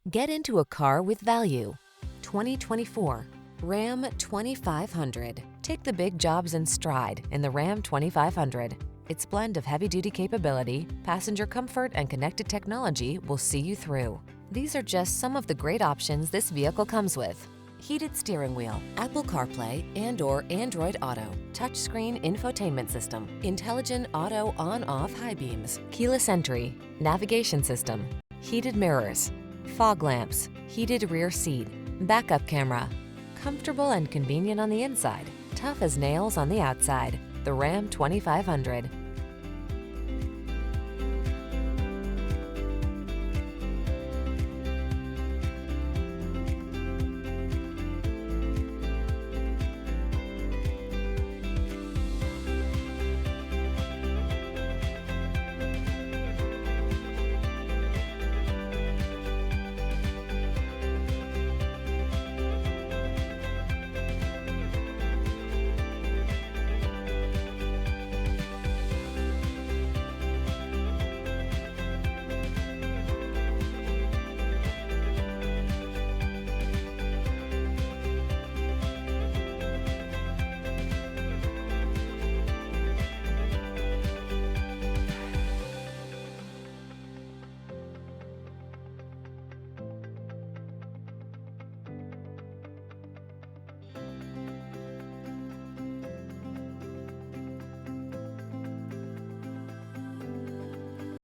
Get into a car with value. 2024 Ram 2500. Take the big jobs in stride in the Ram 2500. Its blend of heavy-duty capability, passenger comfort, and connected technology will see you through. These are just some of the great options this vehicle comes with: heated steering wheel, Apple CarPlay and/or Android Auto, touchscreen infotainment system, intelligent auto on-off high beams, keyless entry, navigation system, heated mirrors, fog lamps, heated rear seat, backup camera. Comfortable and convenient on the inside, tough as nails on the outside. The Ram 2500.